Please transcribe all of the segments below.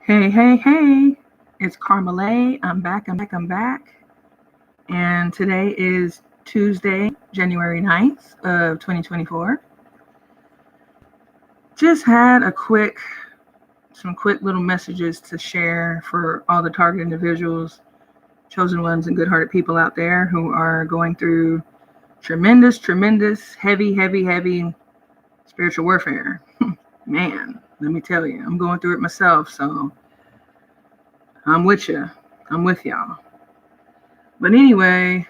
Hey, hey, hey, it's Carmolaye. I'm back. And today is Tuesday, January 9th of 2024. Just had some quick little messages to share for all the target individuals, chosen ones, and good-hearted people out there who are going through tremendous, heavy spiritual warfare. Man, let me tell you, I'm going through it myself, so I'm with you. I'm with y'all. But anyway,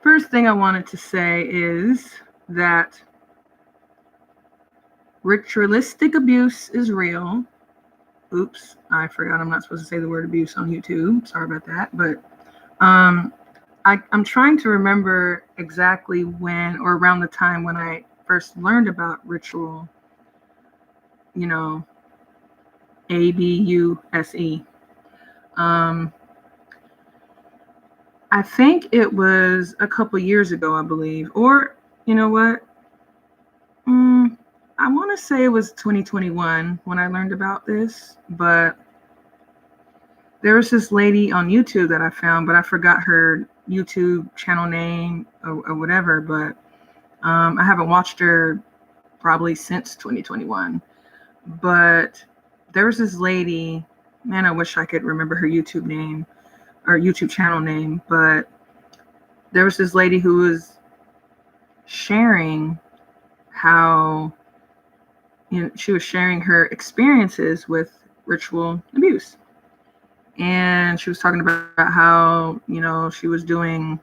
first thing I wanted to say is that ritualistic abuse is real. Oops, I forgot I'm not supposed to say the word abuse on YouTube. Sorry about that. But I'm trying to remember exactly when or around the time when I first learned about ritual, ABUSE. I think it was a couple years ago, I believe. Or, you know what? I want to say it was 2021 when I learned about this, but there was this lady on YouTube that I found, but I forgot her YouTube channel name or whatever, but I haven't watched her probably since 2021. But there was this lady, man, I wish I could remember her YouTube name or YouTube channel name, but there was this lady who was sharing how she was sharing her experiences with ritual abuse. And she was talking about how, she was doing,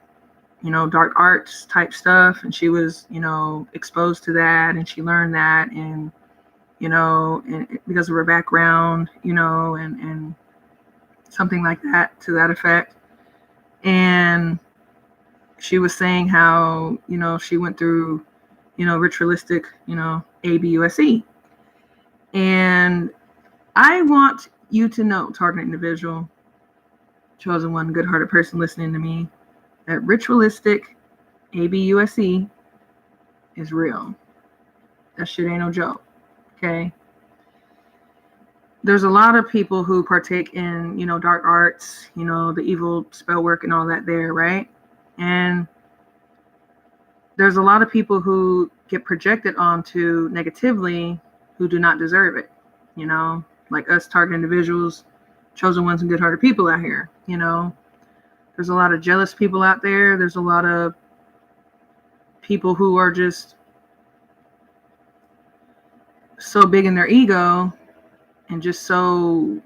dark arts type stuff. And she was, exposed to that. And she learned that. And, and because of her background, and something like that to that effect. And she was saying how, she went through, ritualistic, ABUSE. And I want you to know, target individual, chosen one, good-hearted person listening to me, that ritualistic ABUSE is real. That shit ain't no joke, okay? There's a lot of people who partake in, dark arts, the evil spell work and all that there, right? And there's a lot of people who get projected onto negatively who do not deserve it, like us target individuals, chosen ones, and good-hearted people out here. There's a lot of jealous people out there. There's a lot of people who are just so big in their ego and just so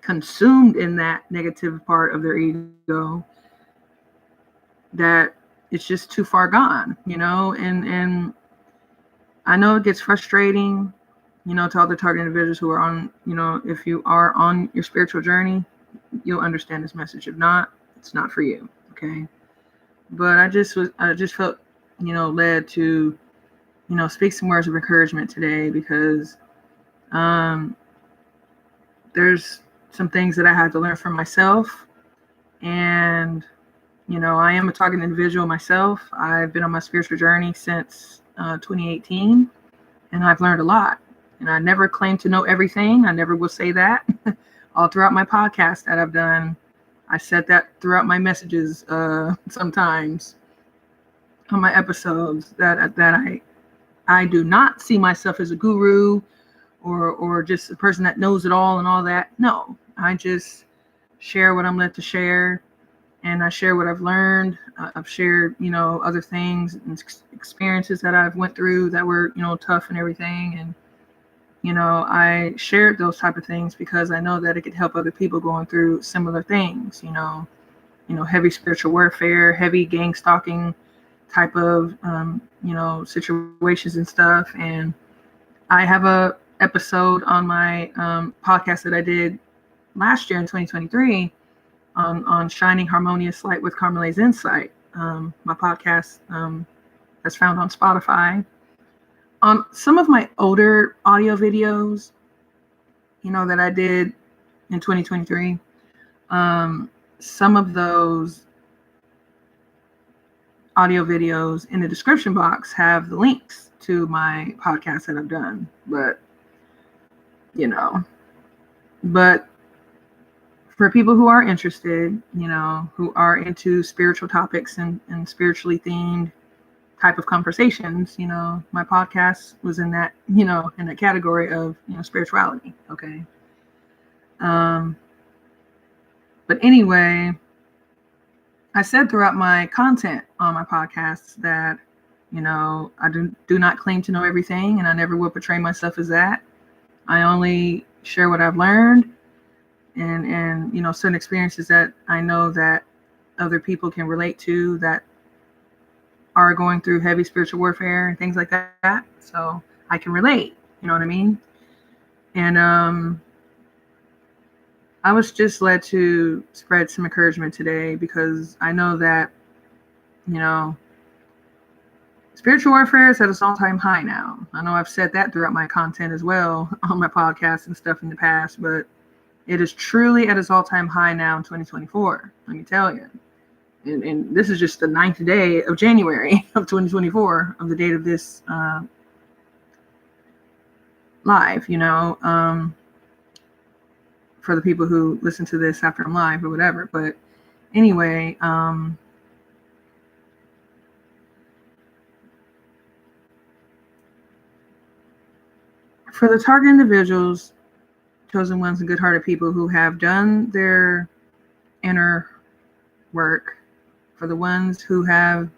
consumed in that negative part of their ego that it's just too far gone, and I know it gets frustrating, to all the target individuals who are on, if you are on your spiritual journey, you'll understand this message. If not, it's not for you. Okay. But I just felt, led to, speak some words of encouragement today because there's some things that I had to learn from myself. And, I am a target individual myself. I've been on my spiritual journey since 2018, and I've learned a lot. And I never claim to know everything. I never will say that. All throughout my podcast that I've done, I said that throughout my messages sometimes on my episodes that I do not see myself as a guru or just a person that knows it all and all that. No, I just share what I'm led to share, and I share what I've learned. I've shared, other things and experiences that I've went through that were, tough and everything. And I shared those type of things because I know that it could help other people going through similar things, heavy spiritual warfare, heavy gang stalking type of, situations and stuff. And I have a episode on my podcast that I did last year in 2023 on Shining Harmonious Light with Carmolaye's Insight. My podcast that's found on Spotify. On some of my older audio videos, that I did in 2023, some of those audio videos in the description box have the links to my podcast that I've done. But you know. But for people who are interested, who are into spiritual topics and spiritually themed type of conversations, my podcast was in that, in the category of, spirituality. Okay. But anyway, I said throughout my content on my podcasts that, I do not claim to know everything, and I never will portray myself as that. I only share what I've learned and certain experiences that I know that other people can relate to that are going through heavy spiritual warfare and things like that. So I can relate, you know what I mean? And I was just led to spread some encouragement today because I know that, spiritual warfare is at its all-time high now. I know I've said that throughout my content as well on my podcast and stuff in the past, but it is truly at its all-time high now in 2024. Let me tell you. And this is just the 9th day of January of 2024 of the date of this live, for the people who listen to this after I'm live or whatever. But anyway, for the target individuals, chosen ones, and good-hearted people who have done their inner work, for the ones who have,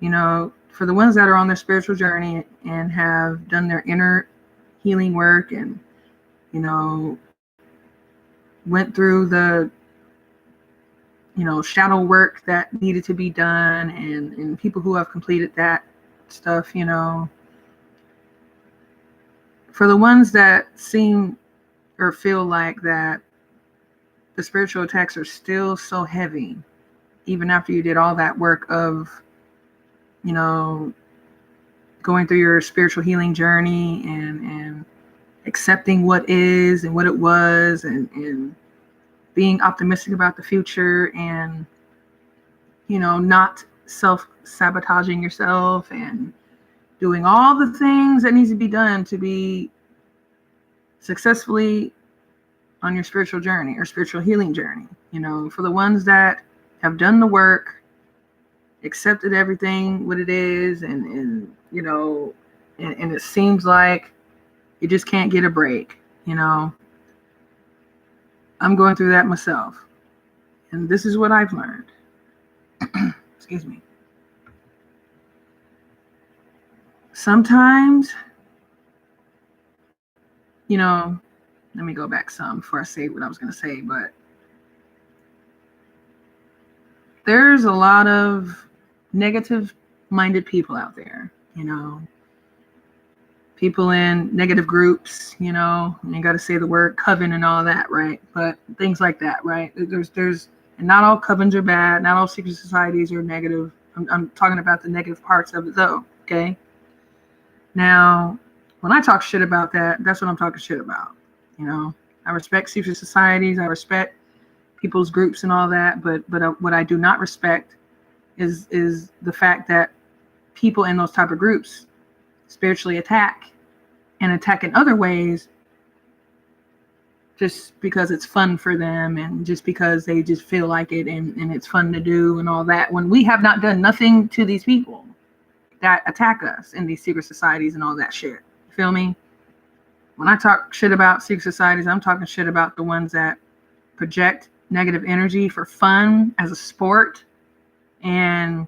for the ones that are on their spiritual journey and have done their inner healing work and, went through the, shadow work that needed to be done, and people who have completed that stuff, for the ones that seem or feel like that the spiritual attacks are still so heavy, even after you did all that work of, going through your spiritual healing journey and accepting what is and what it was and being optimistic about the future and, not self-sabotaging yourself and doing all the things that needs to be done to be successfully on your spiritual journey or spiritual healing journey. For the ones that have done the work, accepted everything what it is, and it seems like you just can't get a break. I'm going through that myself, and this is what I've learned. Excuse me. Sometimes, let me go back some before I say what I was going to say, but there's a lot of negative-minded people out there, people in negative groups, and you got to say the word coven and all that, right? But things like that, right? And not all covens are bad. Not all secret societies are negative. I'm talking about the negative parts of it, though, okay? Now, when I talk shit about that, that's what I'm talking shit about, I respect secret societies. I respect people's groups and all that, but what I do not respect is the fact that people in those type of groups spiritually attack and attack in other ways just because it's fun for them and just because they just feel like it and it's fun to do and all that, when we have not done nothing to these people that attack us in these secret societies and all that shit. You feel me? When I talk shit about secret societies, I'm talking shit about the ones that project negative energy for fun as a sport and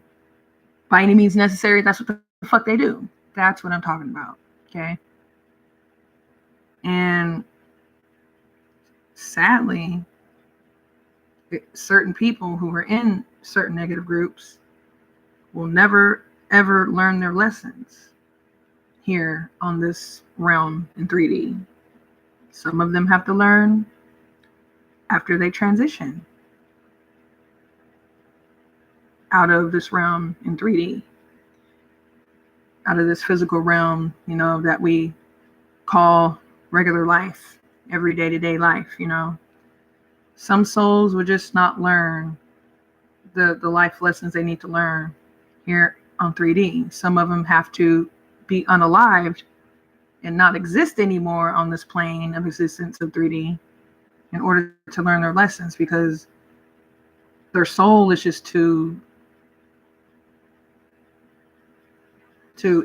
by any means necessary. That's what the fuck they do. That's what I'm talking about. Okay. And sadly, certain people who are in certain negative groups will never ever learn their lessons here on this realm in 3D. Some of them have to learn after they transition out of this realm in 3D, out of this physical realm, that we call regular life, every day-to-day life, Some souls will just not learn the life lessons they need to learn here on 3D. Some of them have to be unalived and not exist anymore on this plane of existence of 3D in order to learn their lessons, because their soul is just too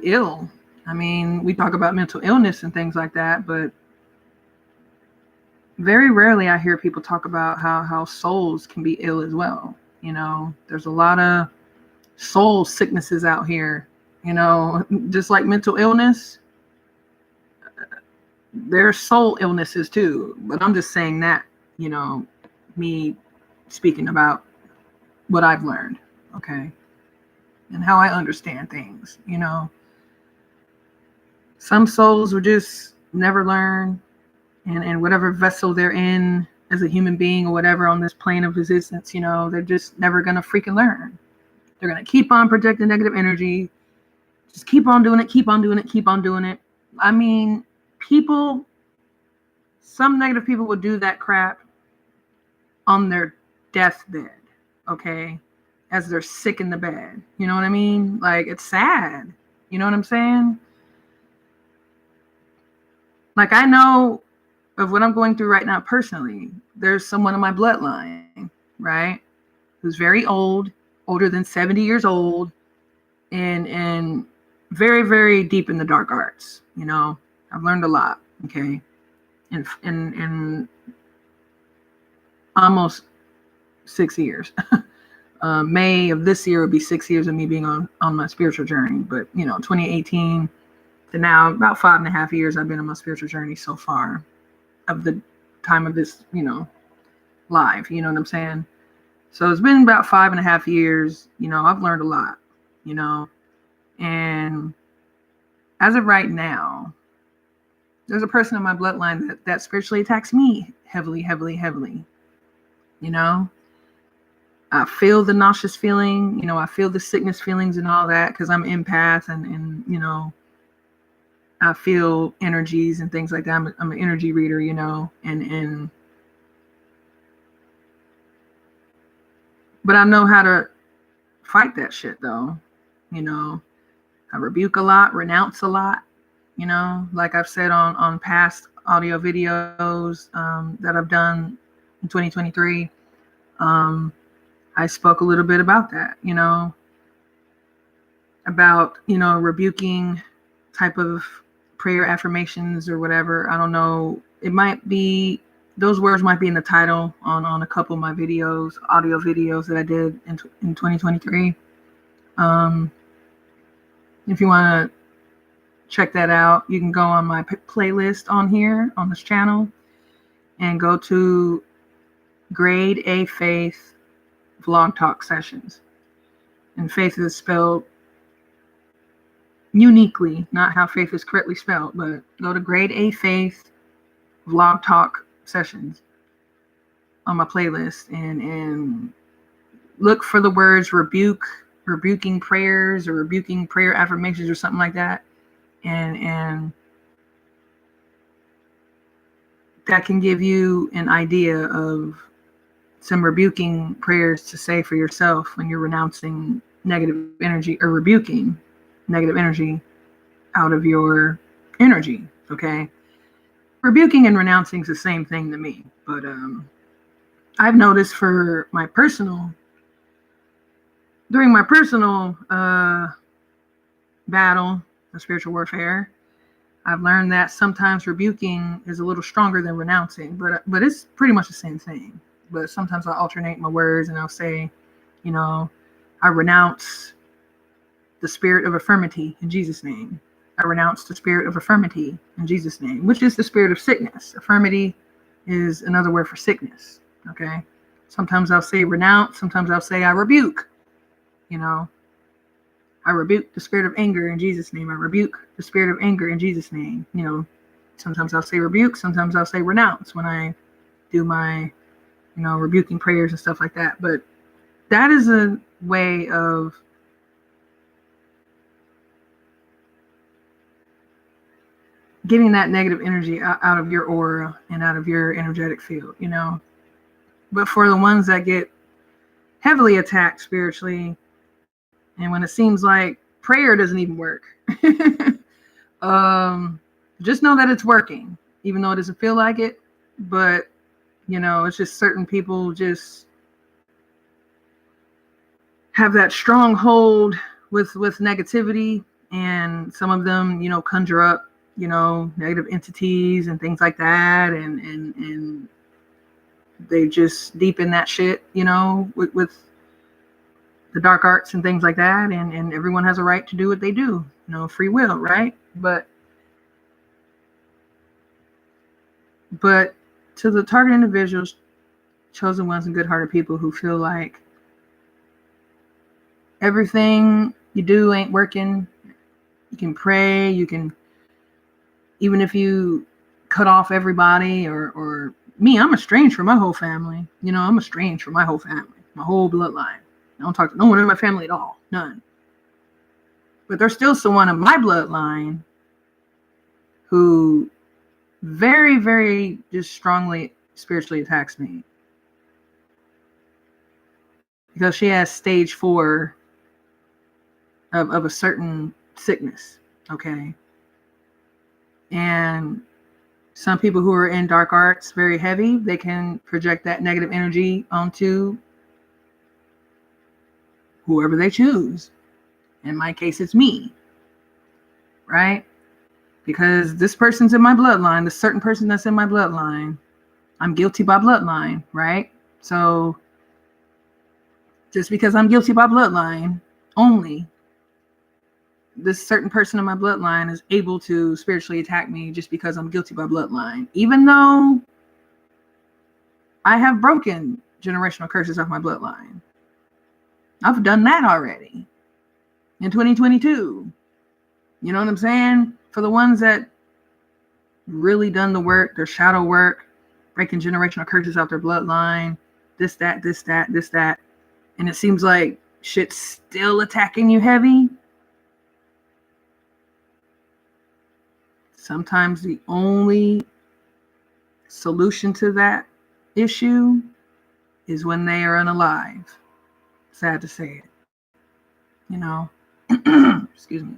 ill. I mean, we talk about mental illness and things like that, but very rarely I hear people talk about how souls can be ill as well. You know, there's a lot of soul sicknesses out here, you know, just like mental illness. There's soul illnesses too, but I'm just saying that, you know, me speaking about what I've learned, okay, and how I understand things, you know. Some souls will just never learn, and whatever vessel they're in as a human being or whatever on this plane of existence, you know, they're just never gonna freaking learn. They're gonna keep on projecting negative energy, just keep on doing it, keep on doing it, keep on doing it. I mean, some negative people will do that crap on their deathbed, okay, as they're sick in the bed. You know what I mean? Like, it's sad. You know what I'm saying? Like, I know of what I'm going through right now personally. There's someone in my bloodline, right, who's very old, older than 70 years old, and very, very deep in the dark arts. You know, I've learned a lot, okay, in almost 6 years. May of this year would be 6 years of me being on my spiritual journey. But, you know, 2018 to now, about 5.5 years I've been on my spiritual journey so far, of the time of this, you know, live. You know what I'm saying? So it's been about 5.5 years. You know, I've learned a lot, you know, and as of right now, there's a person in my bloodline that spiritually attacks me heavily, heavily, heavily. You know, I feel the nauseous feeling, you know, I feel the sickness feelings and all that, because I'm an empath, and you know, I feel energies and things like that. I'm an energy reader, you know, and but I know how to fight that shit though. You know, I rebuke a lot, renounce a lot, you know, like I've said on past audio videos that I've done in 2023. I spoke a little bit about that, you know, about, you know, rebuking type of prayer affirmations or whatever. I don't know. It might be, those words might be in the title on a couple of my videos, audio videos that I did in 2023. If you want to check that out, you can go on my playlist on here, on this channel, and go to Grade A Faith Vlog Talk Sessions. And faith is spelled uniquely, not how faith is correctly spelled, but go to Grade A Faith Vlog Talk Sessions on my playlist, and look for the words rebuking prayers, or rebuking prayer affirmations, or something like that, and that can give you an idea of some rebuking prayers to say for yourself when you're renouncing negative energy, or rebuking negative energy out of your energy. Okay, rebuking and renouncing is the same thing to me, but I've noticed during my personal battle of spiritual warfare, I've learned that sometimes rebuking is a little stronger than renouncing, but it's pretty much the same thing. But sometimes I alternate my words, and I'll say, you know, I renounce the spirit of affirmity in Jesus' name. I renounce the spirit of affirmity in Jesus' name, which is the spirit of sickness. Affirmity is another word for sickness. Okay. Sometimes I'll say renounce. Sometimes I'll say I rebuke. You know, I rebuke the spirit of anger in Jesus' name. I rebuke the spirit of anger in Jesus' name. You know, sometimes I'll say rebuke. Sometimes I'll say renounce when I do my, you know, rebuking prayers and stuff like that. But that is a way of getting that negative energy out of your aura and out of your energetic field, you know. But for the ones that get heavily attacked spiritually, and when it seems like prayer doesn't even work, Just know that it's working, even though it doesn't feel like it. But, it's just certain people just have that strong hold with negativity, and some of them, conjure up, negative entities and things like that, and they just deep in that shit, with the dark arts and things like that, and everyone has a right to do what they do, free will, right? But to the target individuals, chosen ones, and good-hearted people who feel like everything you do ain't working, you can pray, you can, even if you cut off everybody, or me, I'm estranged from my whole family. I'm estranged from my whole family, my whole bloodline. I don't talk to no one in my family at all, none. But there's still someone in my bloodline who very, very just strongly spiritually attacks me, because she has stage 4 of a certain sickness, okay? And some people who are in dark arts very heavy, they can project that negative energy onto whoever they choose. In my case, it's me, right? Because this person's in my bloodline, the certain person that's in my bloodline, I'm guilty by bloodline, right? So just because I'm guilty by bloodline only, this certain person in my bloodline is able to spiritually attack me just because I'm guilty by bloodline, even though I have broken generational curses off my bloodline. I've done that already in 2022. You know what I'm saying? For the ones that really done the work, their shadow work, breaking generational curses out their bloodline, this, that, and it seems like shit's still attacking you heavy. Sometimes the only solution to that issue is when they are unalive. Sad to say it, excuse me.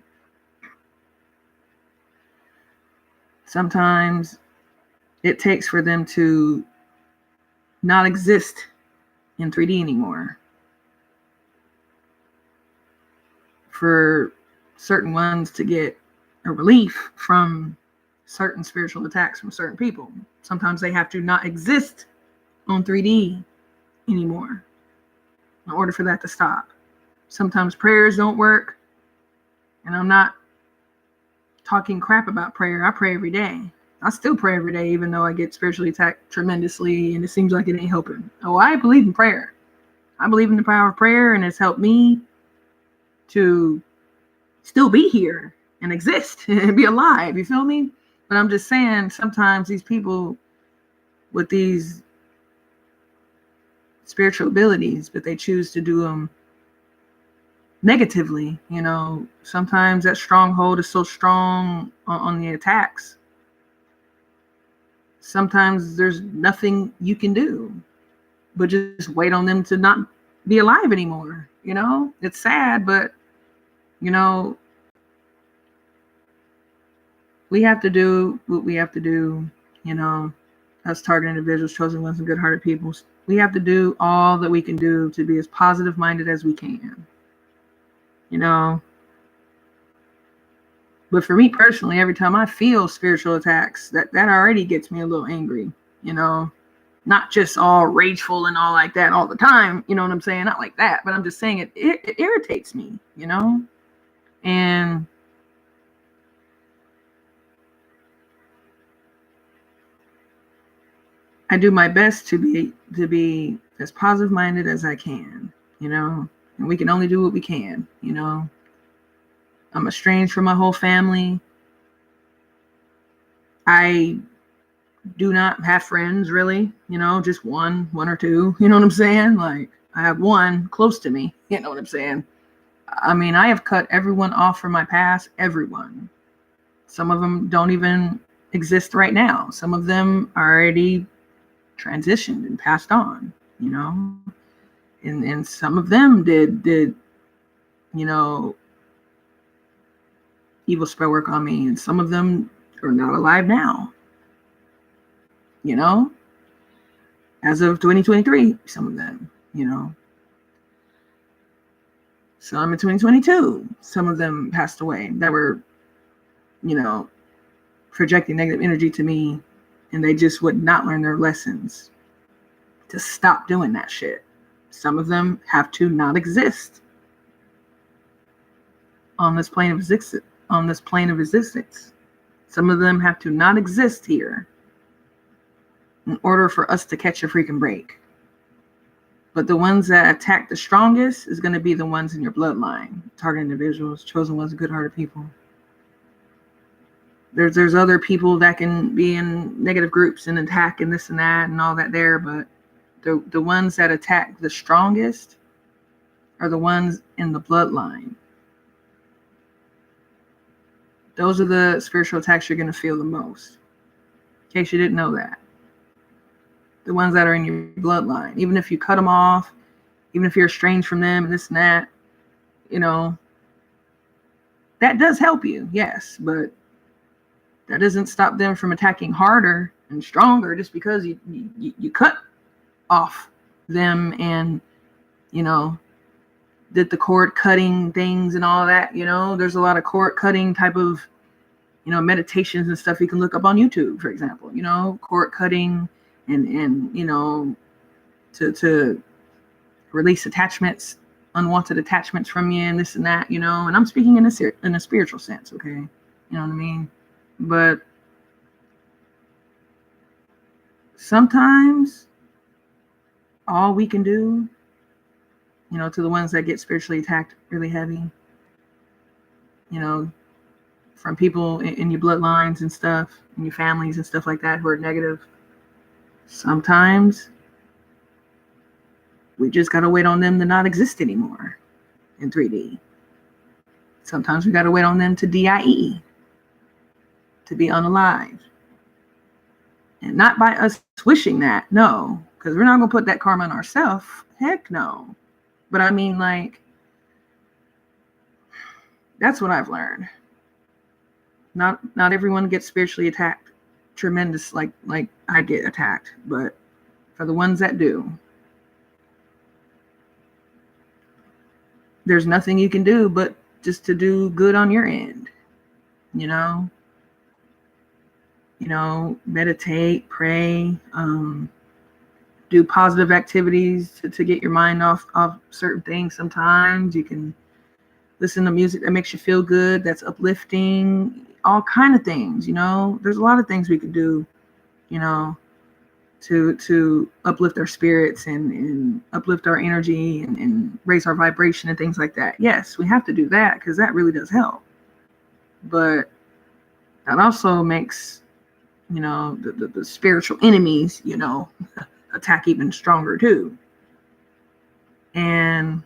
Sometimes it takes for them to not exist in 3D anymore, for certain ones to get a relief from certain spiritual attacks from certain people. Sometimes they have to not exist on 3D anymore in order for that to stop. Sometimes prayers don't work, and I'm not talking crap about prayer. I pray every day. I still pray every day, even though I get spiritually attacked tremendously and it seems like it ain't helping. Oh, I believe in prayer. I believe in the power of prayer, and it's helped me to still be here and exist and be alive. You feel me? But I'm just saying, sometimes these people with these spiritual abilities, but they choose to do them negatively. Sometimes that stronghold is so strong on the attacks. Sometimes there's nothing you can do but just wait on them to not be alive anymore. It's sad, but we have to do what we have to do, as target individuals, chosen ones, and good-hearted people. We have to do all that we can do to be as positive-minded as we can, But for me personally, every time I feel spiritual attacks, that already gets me a little angry, Not just all rageful and all like that all the time, you know what I'm saying? Not like that, but I'm just saying it irritates me, And I do my best to be as positive minded as I can, and we can only do what we can, I'm estranged from my whole family. I do not have friends really, just one or two, you know what I'm saying? Like, I have one close to me, you know what I'm saying? I mean, I have cut everyone off from my past, everyone. Some of them don't even exist right now. Some of them are already transitioned and passed on, and some of them did evil spell work on me, and some of them are not alive now. You know, as of 2023, some of them, some in 2022, some of them passed away that were, projecting negative energy to me, and they just would not learn their lessons to stop doing that shit. Some of them have to not exist on this plane of existence. Some of them have to not exist here in order for us to catch a freaking break. But the ones that attack the strongest is going to be the ones in your bloodline. Target individuals, chosen ones, good-hearted people. There's other people that can be in negative groups and attack and this and that and all that there, but the ones that attack the strongest are the ones in the bloodline. Those are the spiritual attacks you're going to feel the most. In case you didn't know that. The ones that are in your bloodline. Even if you cut them off, even if you're estranged from them and this and that, that does help you, yes, but that doesn't stop them from attacking harder and stronger just because you cut off them and, did the cord cutting things and all that. There's a lot of cord cutting type of, meditations and stuff you can look up on YouTube, for example, cord cutting and to release attachments, unwanted attachments from you and this and that, and I'm speaking in a spiritual sense. Okay. You know what I mean? But sometimes all we can do, to the ones that get spiritually attacked really heavy, from people in your bloodlines and stuff, in your families and stuff like that who are negative, sometimes we just got to wait on them to not exist anymore in 3D. Sometimes we got to wait on them to DIE, to be unalive. And not by us wishing that, no, because we're not going to put that karma on ourselves. Heck no. But I mean, that's what I've learned. Not everyone gets spiritually attacked tremendous like I get attacked, but for the ones that do, there's nothing you can do but just to do good on your end, meditate, pray, do positive activities to get your mind off certain things. Sometimes you can listen to music that makes you feel good, that's uplifting, all kind of things, there's a lot of things we could do, to uplift our spirits and uplift our energy and raise our vibration and things like that. Yes, we have to do that because that really does help. But that also makes, the spiritual enemies, attack even stronger too. And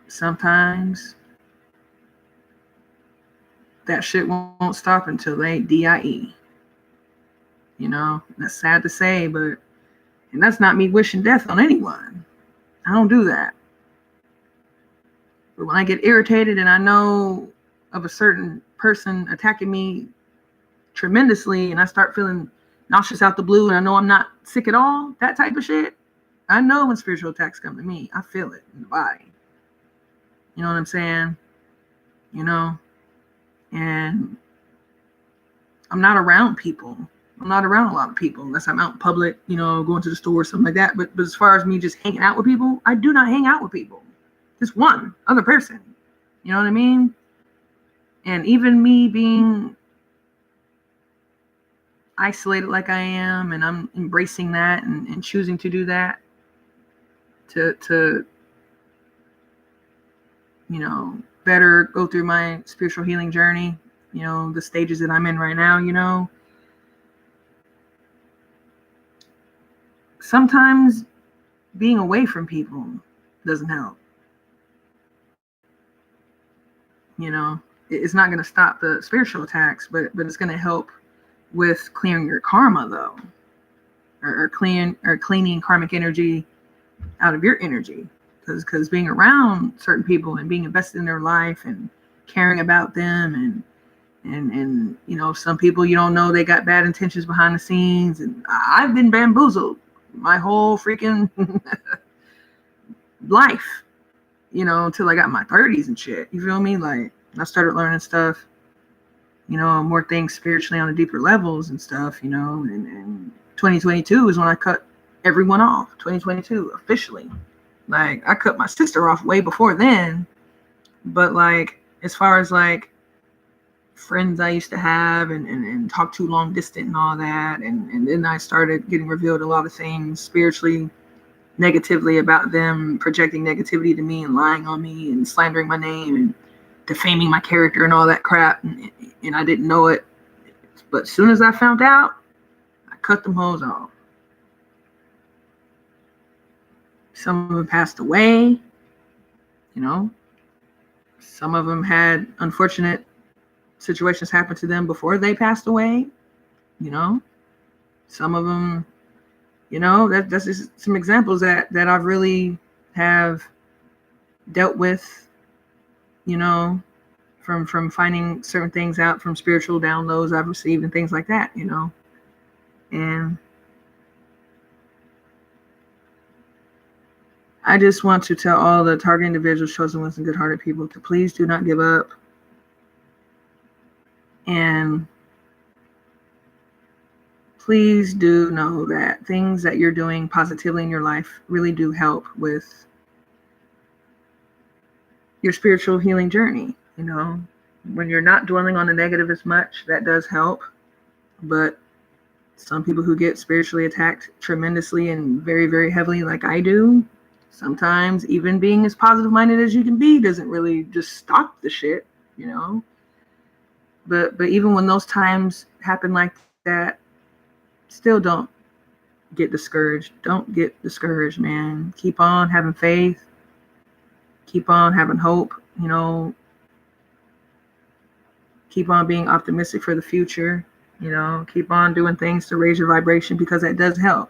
sometimes that shit won't stop until they DIE. That's sad to say, and that's not me wishing death on anyone. I don't do that. But when I get irritated and I know of a certain person attacking me tremendously and I start feeling nauseous out the blue and I know I'm not sick at all, that type of shit, I know when spiritual attacks come to me. I feel it in the body. You know what I'm saying? And I'm not around people. I'm not around a lot of people unless I'm out in public, going to the store or something like that. But as far as me just hanging out with people, I do not hang out with people. Just one other person. You know what I mean? And even me being isolated like I am, and I'm embracing that and choosing to do that to better go through my spiritual healing journey, the stages that I'm in right now, sometimes being away from people doesn't help. It's not going to stop the spiritual attacks, but it's going to help with clearing your karma though, or cleaning karmic energy out of your energy. Because being around certain people and being invested in their life and caring about them, and some people you don't know, they got bad intentions behind the scenes, and I've been bamboozled my whole freaking life, until I got my 30s and shit. You feel me? Like, I started learning stuff, more things spiritually on the deeper levels and stuff, and 2022 is when I cut everyone off. 2022 officially. Like, I cut my sister off way before then, but like, as far as like friends I used to have and talk to long distance and all that, and then I started getting revealed a lot of things spiritually negatively about them, projecting negativity to me and lying on me and slandering my name and defaming my character and all that crap, and I didn't know it, but as soon as I found out, I cut them hoes off. Some of them passed away, some of them had unfortunate situations happen to them before they passed away, some of them, that's just some examples that I've really have dealt with, from finding certain things out from spiritual downloads I've received and things like that, and I just want to tell all the target individuals, chosen ones, and good-hearted people to please do not give up. And please do know that things that you're doing positively in your life really do help with your spiritual healing journey. When you're not dwelling on the negative as much, that does help. But some people who get spiritually attacked tremendously and very, very heavily, like I do, sometimes even being as positive minded as you can be doesn't really just stop the shit, But even when those times happen like that, still don't get discouraged. Don't get discouraged, man. Keep on having faith. Keep on having hope, Keep on being optimistic for the future, Keep on doing things to raise your vibration, because that does help,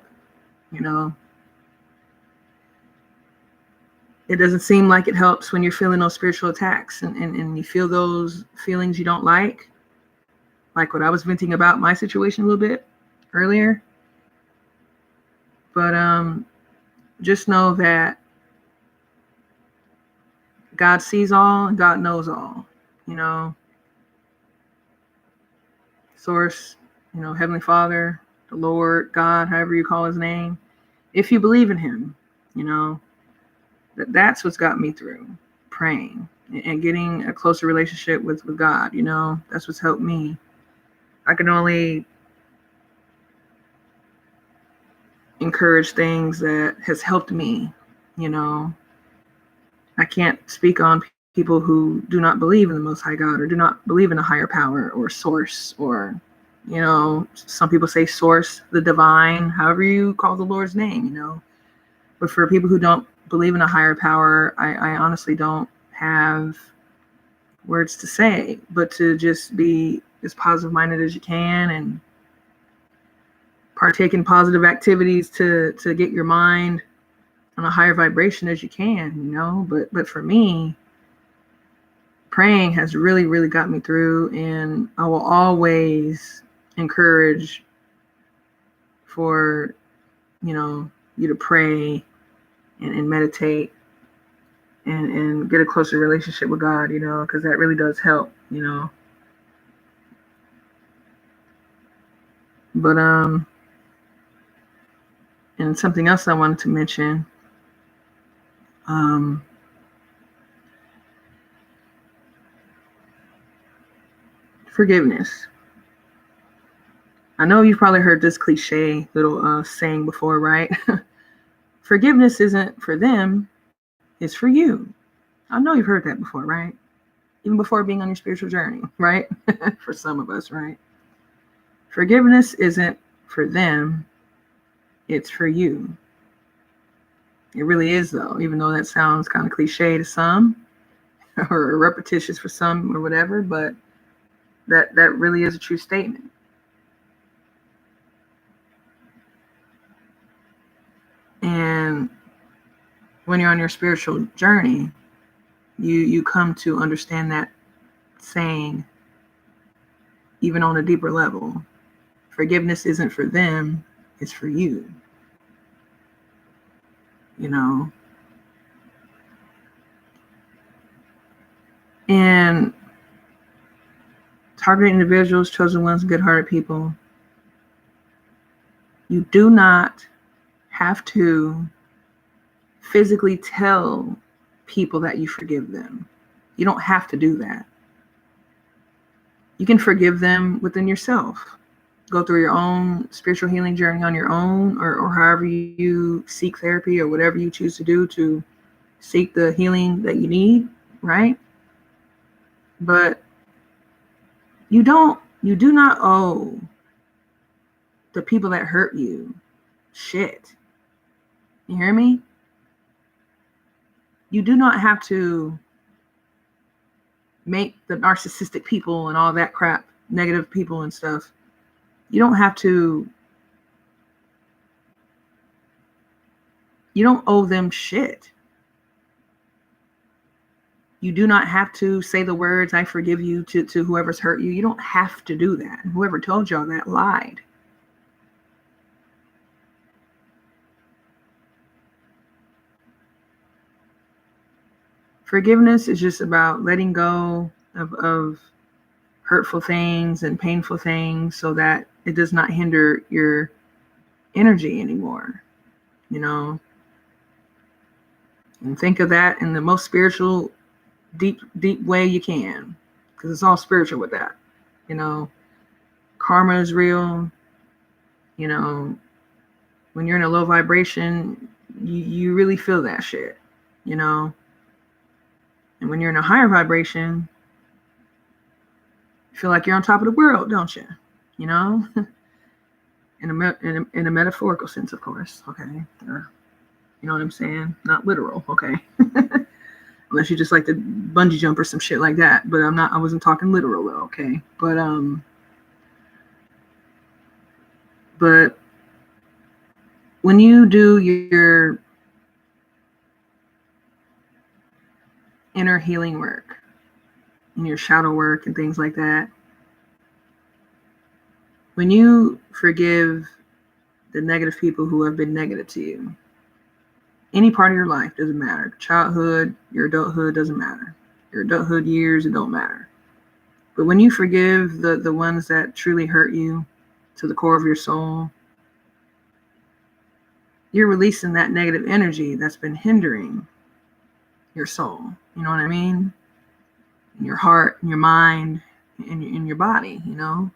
It doesn't seem like it helps when you're feeling those spiritual attacks and you feel those feelings you don't like what I was venting about my situation a little bit earlier. But just know that God sees all and God knows all, Source, Heavenly Father, the Lord, God, however you call his name. If you believe in him, that's what's got me through praying and getting a closer relationship with God. That's what's helped me. I can only encourage things that has helped me. I can't speak on people who do not believe in the Most High God or do not believe in a higher power or source, or some people say source, the divine, however you call the Lord's name, But for people who don't believe in a higher power, I honestly don't have words to say, but to just be as positive minded as you can and partake in positive activities to get your mind on a higher vibration as you can, But for me, praying has really, really got me through, and I will always encourage for, you to pray and meditate and get a closer relationship with God, because that really does help, But, and something else I wanted to mention, forgiveness. I know you've probably heard this cliche little saying before, right? Forgiveness isn't for them, it's for you. I know you've heard that before, right? Even before being on your spiritual journey, right? For some of us, right? Forgiveness isn't for them, it's for you. It really is, though, even though that sounds kind of cliche to some or repetitious for some or whatever, but that really is a true statement. And when you're on your spiritual journey, you come to understand that saying, even on a deeper level, forgiveness isn't for them, it's for you. You know? And targeted individuals, chosen ones, good-hearted people, you do not have to physically tell people that you forgive them. You don't have to do that. You can forgive them within yourself. Go through your own spiritual healing journey on your own, or however you seek therapy or whatever you choose to do to seek the healing that you need, right? But you do not owe the people that hurt you shit. You hear me? You do not have to make the narcissistic people and all that crap, negative people and stuff. You don't have to, you don't owe them shit. You do not have to say the words, I forgive you, to whoever's hurt you. You don't have to do that. And whoever told y'all that lied. Forgiveness is just about letting go of hurtful things and painful things so that it does not hinder your energy anymore, you know? And think of that in the most spiritual, deep way you can, because it's all spiritual with that, you know? Karma is real, you know? When you're in a low vibration, you really feel that shit, you know? And when you're in a higher vibration, you feel like you're on top of the world, don't you? You know? in a metaphorical sense, of course, okay? Or, you know what I'm saying? Not literal, okay? Unless you just like to bungee jump or some shit like that. But I wasn't talking literal though, okay? But when you do your inner healing work and your shadow work and things like that, when you forgive the negative people who have been negative to you, any part of your life, doesn't matter. Childhood, your adulthood, doesn't matter. Your adulthood years, it don't matter. But when you forgive the ones that truly hurt you to the core of your soul, you're releasing that negative energy that's been hindering your soul. You know what I mean? In your heart, in your mind, in your body, you know?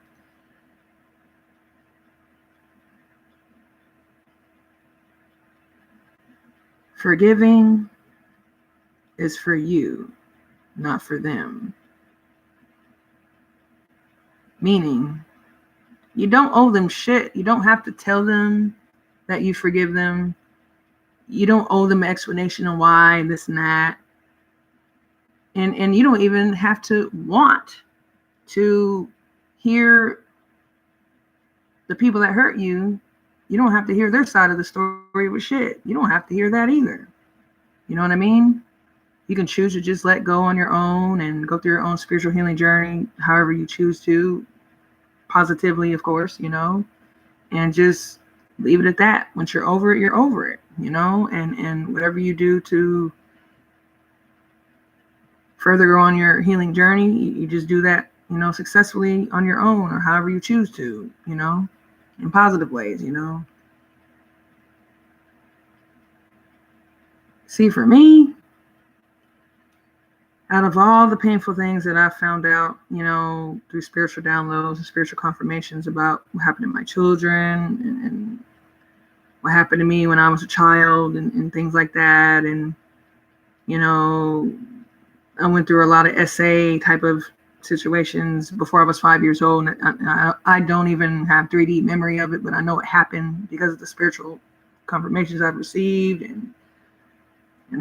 Forgiving is for you, not for them. Meaning, you don't owe them shit. You don't have to tell them that you forgive them. You don't owe them an explanation on why and this and that. And you don't even have to want to hear the people that hurt you. You don't have to hear their side of the story with shit. You don't have to hear that either. You know what I mean? You can choose to just let go on your own and go through your own spiritual healing journey, however you choose to, positively, of course, you know, and just leave it at that. Once you're over it, you're over it, you know, and whatever you do to further go on your healing journey, you just do that, you know, successfully on your own or however you choose to, you know, in positive ways, you know. See, for me, out of all the painful things that I found out, you know, through spiritual downloads and spiritual confirmations about what happened to my children and what happened to me when I was a child and things like that. And, you know, I went through a lot of SA type of situations before I was 5 years old. And I don't even have 3D memory of it, but I know it happened because of the spiritual confirmations I've received and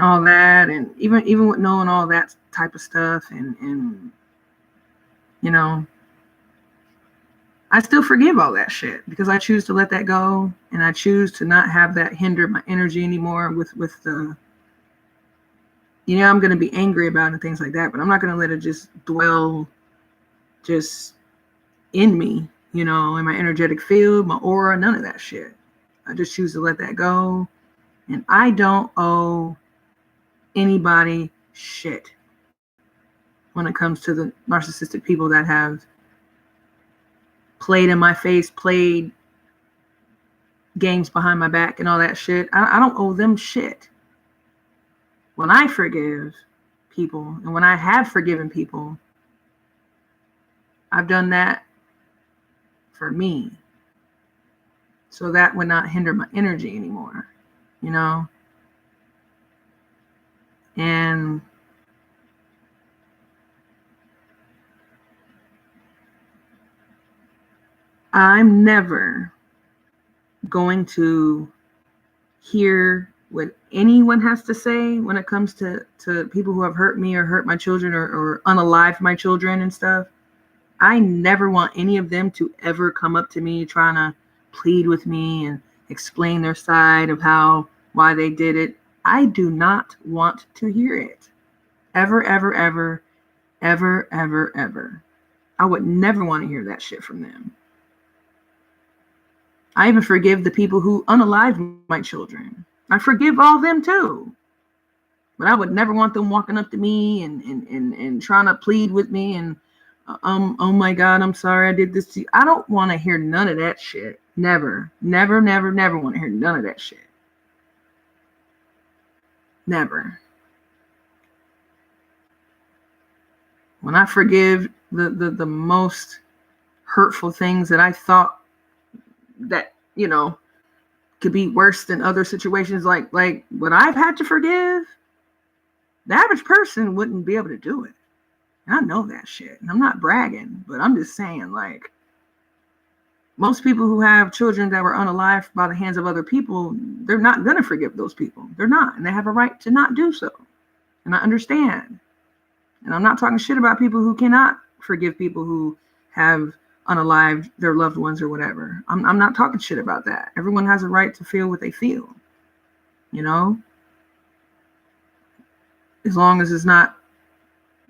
all that. And even with knowing all that type of stuff and you know, I still forgive all that shit because I choose to let that go, and I choose to not have that hinder my energy anymore with the, I'm going to be angry about it and things like that, but I'm not going to let it just dwell just in me, in my energetic field, my aura, none of that shit. I just choose to let that go. And I don't owe anybody shit when it comes to the narcissistic people that have played in my face, played games behind my back and all that shit. I don't owe them shit. When I forgive people and when I have forgiven people, I've done that for me. So that would not hinder my energy anymore, And I'm never going to hear what anyone has to say when it comes to people who have hurt me or hurt my children or unalived my children and stuff. I never want any of them to ever come up to me trying to plead with me and explain their side of why they did it. I do not want to hear it. Ever, ever, ever, ever, ever, ever. I would never want to hear that shit from them. I even forgive the people who unalived my children. I forgive all them too. But I would never want them walking up to me and trying to plead with me and oh my God, I'm sorry I did this to you. I don't want to hear none of that shit. Never, never, never, never want to hear none of that shit. Never. When I forgive the most hurtful things that I thought that, could be worse than other situations, like what I've had to forgive, the average person wouldn't be able to do it. And I know that shit. And I'm not bragging, but I'm just saying, like, most people who have children that were unalived by the hands of other people, they're not going to forgive those people. They're not. And they have a right to not do so. And I understand. And I'm not talking shit about people who cannot forgive people who have unalived their loved ones or whatever. I'm not talking shit about that. Everyone has a right to feel what they feel, as long as it's not,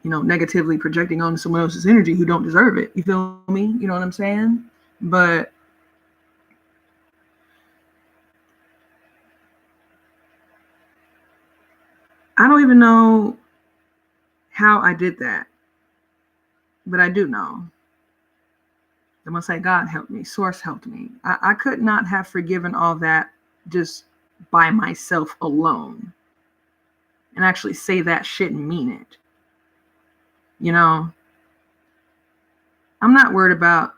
negatively projecting on someone else's energy who don't deserve it. You feel me? You know what I'm saying? But I don't even know how I did that. But I do know. I'm going to say God helped me. Source helped me. I could not have forgiven all that just by myself alone. And actually say that shit and mean it. I'm not worried about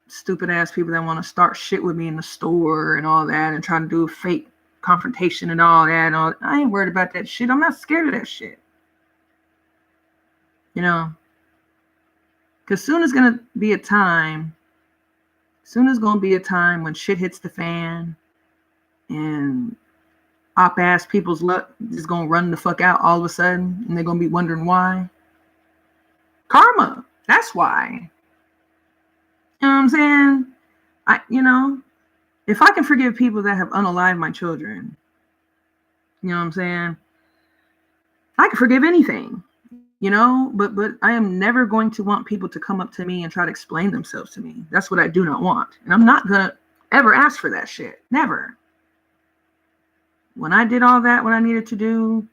stupid ass people that want to start shit with me in the store and all that and try to do a fake confrontation and all that. I ain't worried about that shit. I'm not scared of that shit. Because soon is going to be a time when shit hits the fan and op ass people's luck is going to run the fuck out all of a sudden and they're going to be wondering why. Karma. That's why. You know what I'm saying? If I can forgive people that have unalived my children, you know what I'm saying? I can forgive anything, but I am never going to want people to come up to me and try to explain themselves to me. That's what I do not want. And I'm not going to ever ask for that shit. Never. When I did all that, what I needed to do,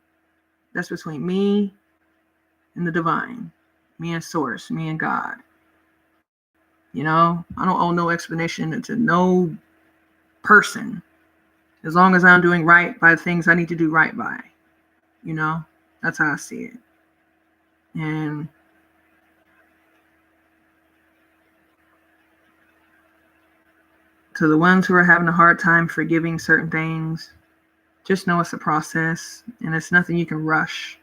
that's between me and the divine, me and source, me and God. I don't owe no explanation to no person as long as I'm doing right by the things I need to do right by. That's how I see it. And to the ones who are having a hard time forgiving certain things, just know it's a process and it's nothing you can rush,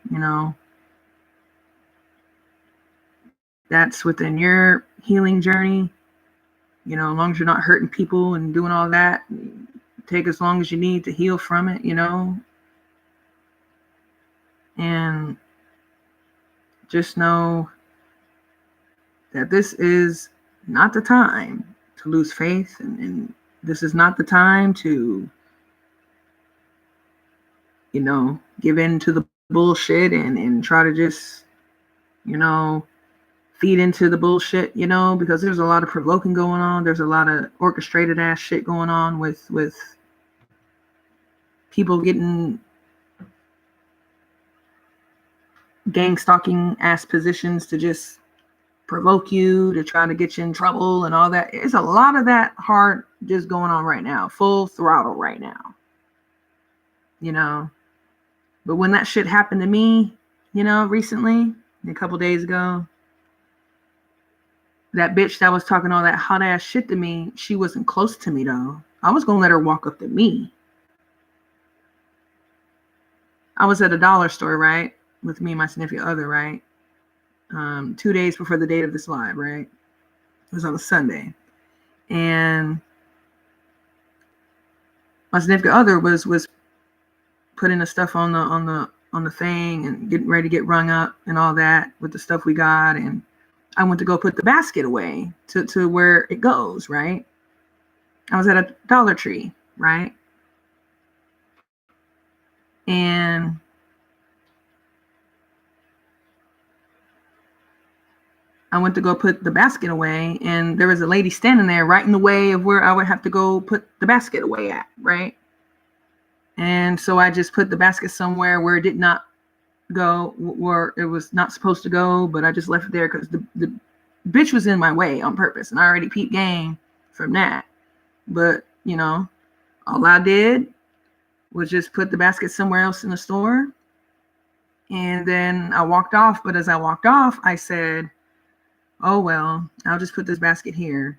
That's within your healing journey. As long as you're not hurting people and doing all that, take as long as you need to heal from it, And just know that this is not the time to lose faith, and this is not the time to, give in to the bullshit and try to just, feed into the bullshit, because there's a lot of provoking going on. There's a lot of orchestrated ass shit going on with people getting gang stalking ass positions to just provoke you, to try to get you in trouble and all that. It's a lot of that hard just going on right now, full throttle right now, But when that shit happened to me, recently, a couple days ago, that bitch that was talking all that hot ass shit to me, she wasn't close to me though. I was gonna let her walk up to me. I was at a dollar store, right? With me and my significant other, right? 2 days before the date of this live, right? It was on a Sunday. And my significant other was putting the stuff on the thing and getting ready to get rung up and all that with the stuff we got. And I went to go put the basket away to where it goes, right? I was at a Dollar Tree, right? And I went to go put the basket away, and there was a lady standing there right in the way of where I would have to go put the basket away at, right? And so I just put the basket somewhere where it did not go, where it was not supposed to go, but I just left it there because the bitch was in my way on purpose, and I already peeped game from that. But, all I did was just put the basket somewhere else in the store, and then I walked off. But as I walked off, I said, oh, well, I'll just put this basket here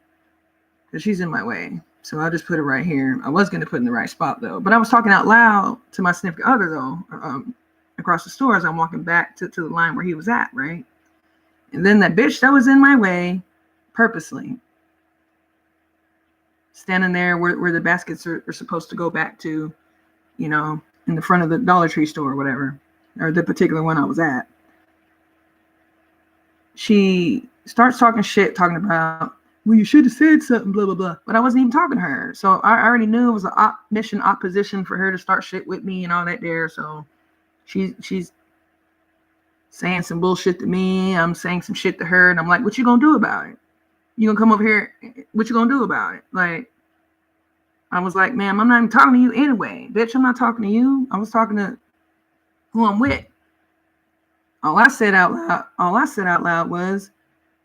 because she's in my way. So I'll just put it right here. I was going to put it in the right spot, though. But I was talking out loud to my significant other, though, across the store as I'm walking back to the line where he was at, right? And then that bitch that was in my way, purposely, standing there where the baskets are supposed to go back to, in the front of the Dollar Tree store or whatever, or the particular one I was at. She starts talking shit, talking about, well, you should have said something, blah, blah, blah. But I wasn't even talking to her. So I already knew it was an opposition for her to start shit with me and all that there. So she's saying some bullshit to me. I'm saying some shit to her. And I'm like, what you gonna do about it? You gonna come over here? What you gonna do about it? Like, I was like, ma'am, I'm not even talking to you anyway. Bitch, I'm not talking to you. I was talking to who I'm with. All I said out loud was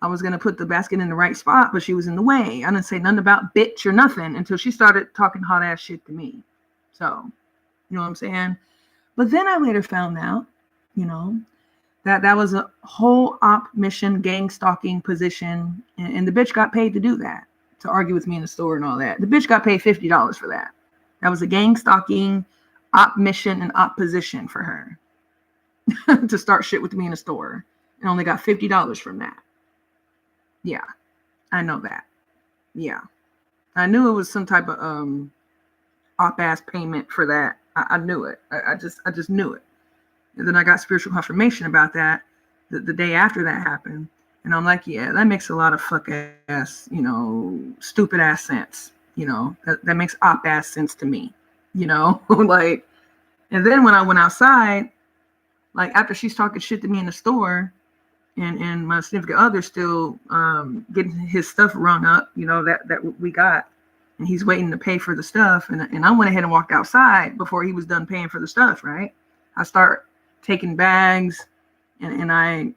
I was going to put the basket in the right spot, but she was in the way. I didn't say nothing about bitch or nothing until she started talking hot ass shit to me. So, you know what I'm saying? But then I later found out, that was a whole op mission gang stalking position. And the bitch got paid to do that, to argue with me in the store and all that. The bitch got paid $50 for that. That was a gang stalking op mission and op position for her to start shit with me in the store, and only got $50 from that. Yeah, I know that. Yeah, I knew it was some type of op-ass payment for that. I knew it. I just knew it. And then I got spiritual confirmation about that the day after that happened. And I'm like, yeah, that makes a lot of fuck ass, stupid ass sense. That makes op-ass sense to me, like, and then when I went outside, like after she's talking shit to me in the store, and my significant other still getting his stuff rung up, that we got, and he's waiting to pay for the stuff, and I went ahead and walked outside before he was done paying for the stuff, right? I start taking bags, and I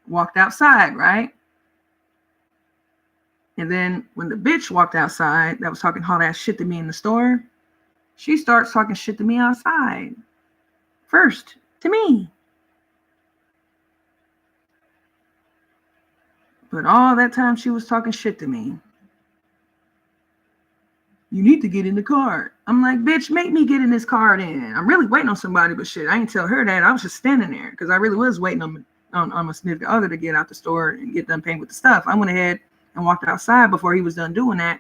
walked outside, right? And then when the bitch walked outside that was talking hot ass shit to me in the store, she starts talking shit to me outside. First, to me. But all that time she was talking shit to me. You need to get in the car. I'm like, bitch, make me get in this car then. I'm really waiting on somebody, but shit, I ain't tell her that. I was just standing there because I really was waiting on my significant other to get out the store and get done paying with the stuff. I went ahead and walked outside before he was done doing that,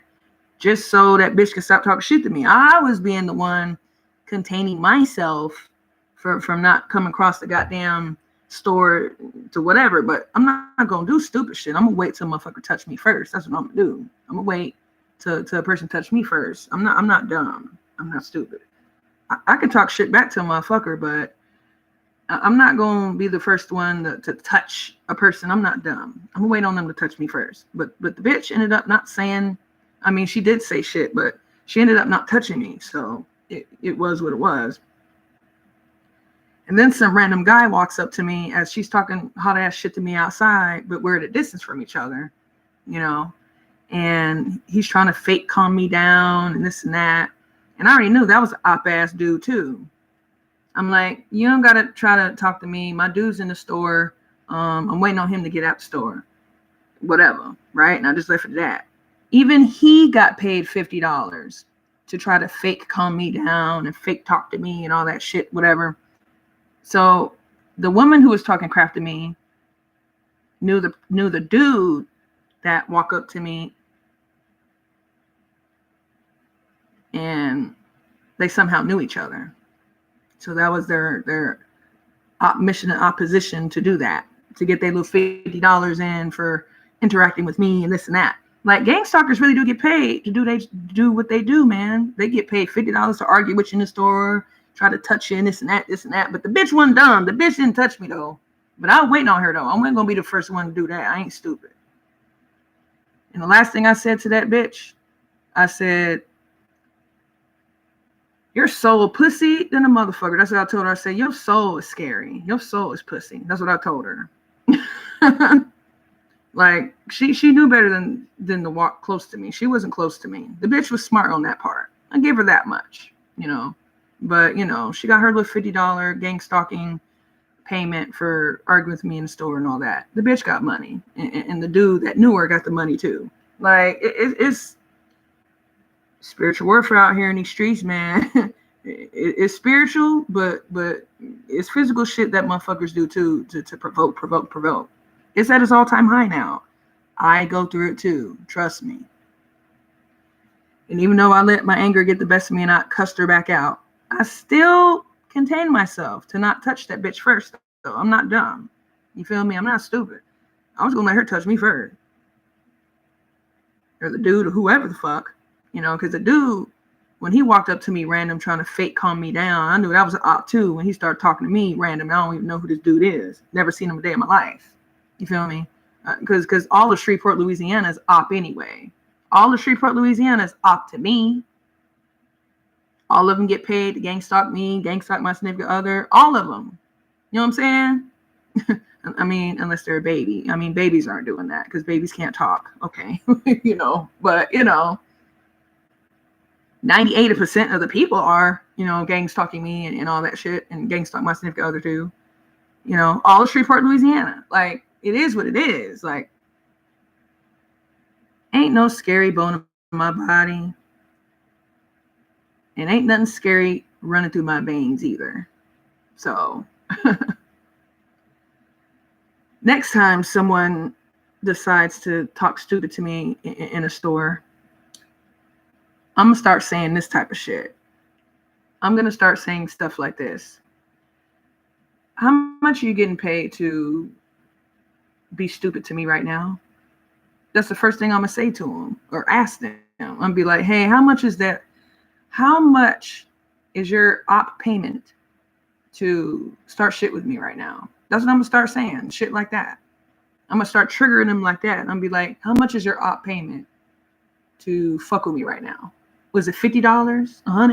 just so that bitch could stop talking shit to me. I was being the one containing myself from not coming across the goddamn store to whatever, but I'm not gonna do stupid shit. I'm gonna wait till a motherfucker touch me first. That's what I'm gonna do. I'm gonna wait till a person touch me first. I'm not dumb. I'm not stupid. I can talk shit back to a motherfucker, but I'm not going to be the first one to touch a person. I'm not dumb. I'm going to wait on them to touch me first. But the bitch ended up not saying, I mean, she did say shit, but she ended up not touching me. So it was what it was. And then some random guy walks up to me as she's talking hot ass shit to me outside, but we're at a distance from each other, you know, and he's trying to fake calm me down and this and that. And I already knew that was an op ass dude too. I'm like, you don't gotta try to talk to me. My dude's in the store. I'm waiting on him to get out the store. Whatever, right? And I just left it at that. Even he got paid $50 to try to fake calm me down and fake talk to me and all that shit, whatever. So the woman who was talking crap to me knew the dude that walked up to me, and they somehow knew each other. So that was their mission and opposition to do that, to get their little $50 in for interacting with me and this and that. Like, gang stalkers really do get paid to do what they do, man. They get paid $50 to argue with you in the store, try to touch you and this and that. But the bitch wasn't dumb. The bitch didn't touch me though. But I was waiting on her though. I wasn't gonna be the first one to do that. I ain't stupid. And the last thing I said to that bitch, I said, your soul pussy than a motherfucker. That's what I told her. I said, your soul is scary. Your soul is pussy. That's what I told her. Like, she knew better than to walk close to me. She wasn't close to me. The bitch was smart on that part. I gave her that much, you know. But, you know, she got her little $50 gang stalking payment for arguing with me in the store and all that. The bitch got money. And the dude that knew her got the money too. Like, it's spiritual warfare out here in these streets, man. It's spiritual, but it's physical shit that motherfuckers do too, to provoke. It's at its all-time high now. I go through it too. Trust me. And even though I let my anger get the best of me and I cussed her back out, I still contain myself to not touch that bitch first. So I'm not dumb. You feel me? I'm not stupid. I was gonna let her touch me first. Or the dude or whoever the fuck. You know, because the dude, when he walked up to me random trying to fake calm me down, I knew that was an op too. When he started talking to me random, I don't even know who this dude is. Never seen him a day in my life. You feel me? Because all of Shreveport, Louisiana is op anyway. All of Shreveport, Louisiana is op to me. All of them get paid to gang stalk me, gang stalk my significant other. All of them. You know what I'm saying? I mean, unless they're a baby. I mean, babies aren't doing that because babies can't talk. Okay. You know, but, you know, 98% of the people are, you know, gang stalking me and all that shit, and gang stalk my significant other too. You know, all of Shreveport, Louisiana. Like, it is what it is. Like, ain't no scary bone in my body. And ain't nothing scary running through my veins either. So, next time someone decides to talk stupid to me in a store, I'm going to start saying this type of shit. I'm going to start saying stuff like this. How much are you getting paid to be stupid to me right now? That's the first thing I'm going to say to them or ask them. I'm going to be like, hey, how much is that? How much is your op payment to start shit with me right now? That's what I'm going to start saying. Shit like that. I'm going to start triggering them like that. I'm going to be like, how much is your op payment to fuck with me right now? Was it $50? $100? I'm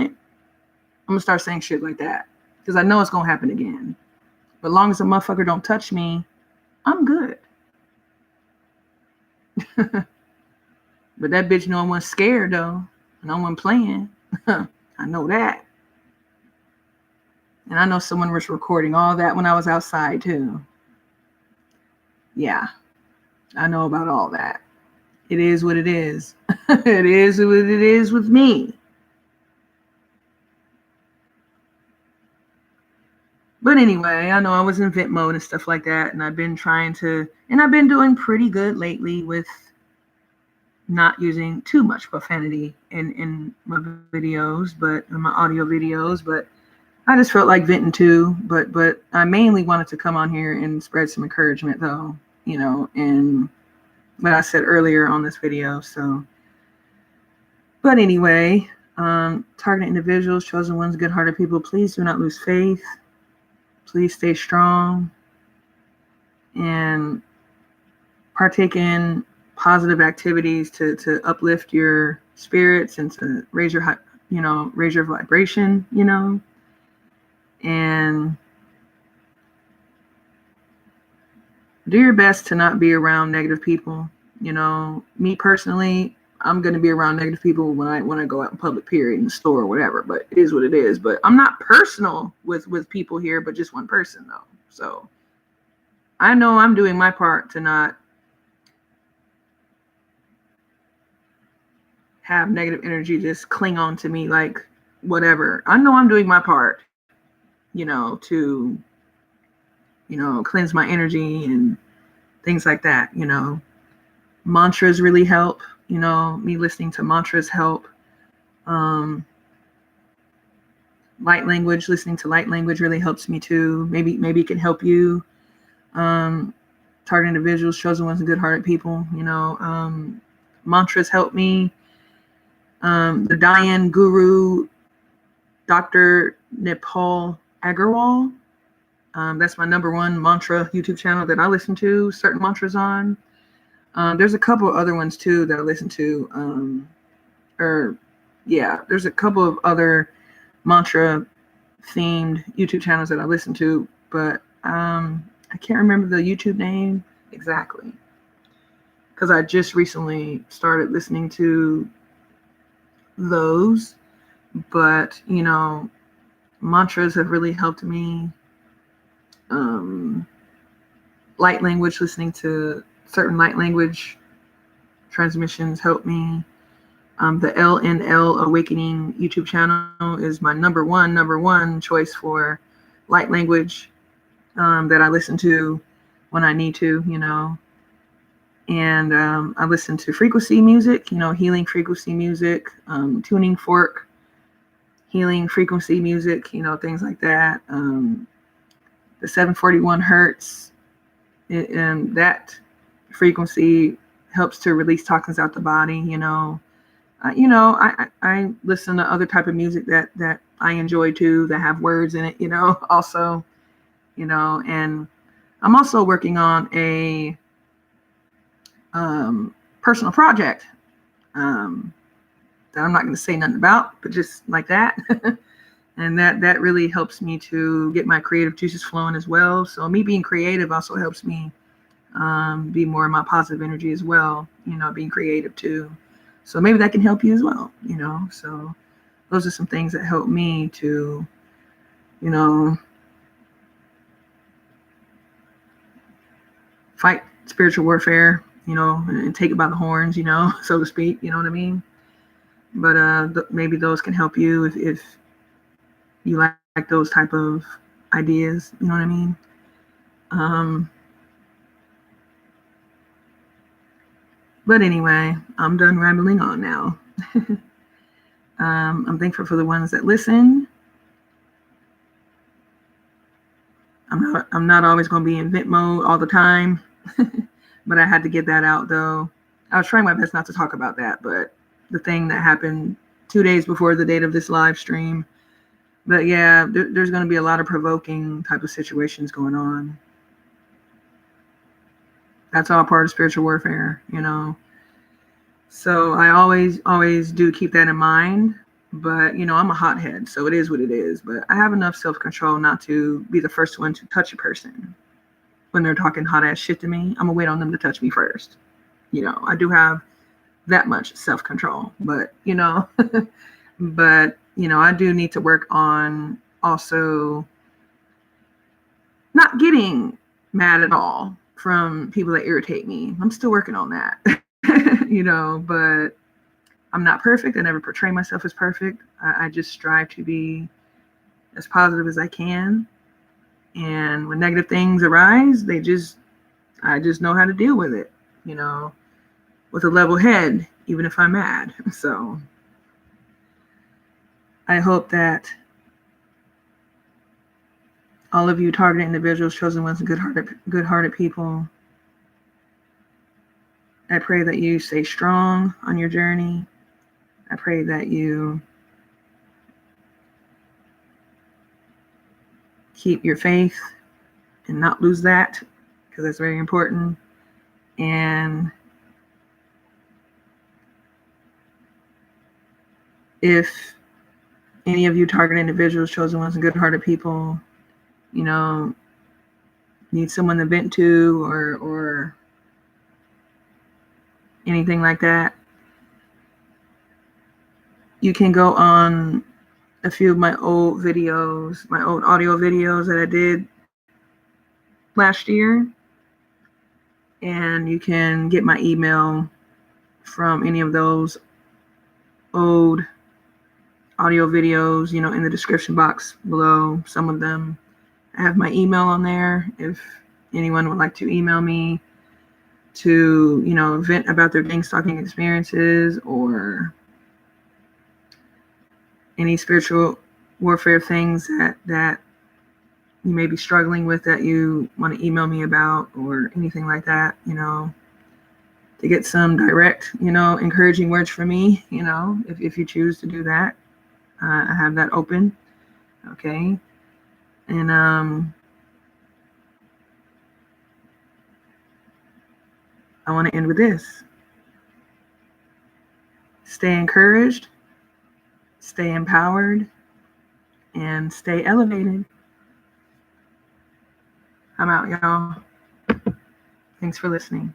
going to start saying shit like that because I know it's going to happen again. But as long as a motherfucker don't touch me, I'm good. But that bitch no one's scared though. No one playing. I know that. And I know someone was recording all that when I was outside too. Yeah. I know about all that. It is what it is. It is what it is with me. But anyway, I know I was in vent mode and stuff like that. And I've been doing pretty good lately with not using too much profanity in my videos, but in my audio videos, but I just felt like venting too. But I mainly wanted to come on here and spread some encouragement though, you know, and what I said earlier on this video. So, but anyway, targeting individuals, chosen ones, good-hearted people, please do not lose faith. Please stay strong and partake in positive activities to uplift your spirits and to raise your raise your vibration, and do your best to not be around negative people. Me personally, I'm going to be around negative people when I go out in public, period, in the store or whatever, but it is what it is. But I'm not personal with people here, but just one person though. So I know I'm doing my part to not have negative energy just cling on to me like whatever. I know I'm doing my part, to, cleanse my energy and things like that. Mantras really help, me listening to mantras help. Listening to light language really helps me too. Maybe it can help you. Target individuals, chosen ones, and good-hearted people. Mantras help me. The Dayan Guru, Dr. Nipal Agarwal. That's my number one mantra YouTube channel that I listen to certain mantras on. There's a couple other ones too that I listen to. There's a couple of other mantra themed YouTube channels that I listen to, but I can't remember the YouTube name exactly because I just recently started listening to those. But mantras have really helped me. Light language, listening to certain light language transmissions help me. The LNL Awakening YouTube channel is my number one choice for light language that I listen to when I need to, And I listen to frequency music, healing frequency music, tuning fork, healing frequency music, things like that. The 741 hertz, and that frequency helps to release toxins out the body, I listen to other type of music that I enjoy too, that have words in it, also, and I'm also working on a personal project that I'm not going to say nothing about, but just like that. And that really helps me to get my creative juices flowing as well. So me being creative also helps me be more in my positive energy as well, being creative too. So maybe that can help you as well, So those are some things that help me to, fight spiritual warfare, and take it by the horns, so to speak, you know what I mean? But maybe those can help you if you like those type of ideas, you know what I mean? But anyway, I'm done rambling on now. I'm thankful for the ones that listen. I'm not always going to be in vent mode all the time, but I had to get that out though. I was trying my best not to talk about that, but the thing that happened 2 days before the date of this live stream. But yeah, there's going to be a lot of provoking type of situations going on. That's all part of spiritual warfare, So I always do keep that in mind. But, I'm a hothead, so it is what it is. But I have enough self-control not to be the first one to touch a person when they're talking hot-ass shit to me. I'm going to wait on them to touch me first. I do have that much self-control. But, I do need to work on also not getting mad at all from people that irritate me. I'm still working on that, but I'm not perfect. I never portray myself as perfect. I just strive to be as positive as I can. And when negative things arise, I just know how to deal with it, with a level head, even if I'm mad. So I hope that all of you targeted individuals, chosen ones, and good-hearted people, I pray that you stay strong on your journey. I pray that you keep your faith and not lose that, because that's very important. And if any of you target individuals, chosen ones, and good-hearted people, need someone to vent to or anything like that, you can go on a few of my old videos, my old audio videos that I did last year, and you can get my email from any of those old audio videos, in the description box below. Some of them I have my email on there if anyone would like to email me to, vent about their gang stalking experiences or any spiritual warfare things that you may be struggling with that you want to email me about or anything like that, to get some direct, encouraging words from me, if you choose to do that. I have that open. Okay. And I want to end with this. Stay encouraged, stay empowered, and stay elevated. I'm out, y'all. Thanks for listening.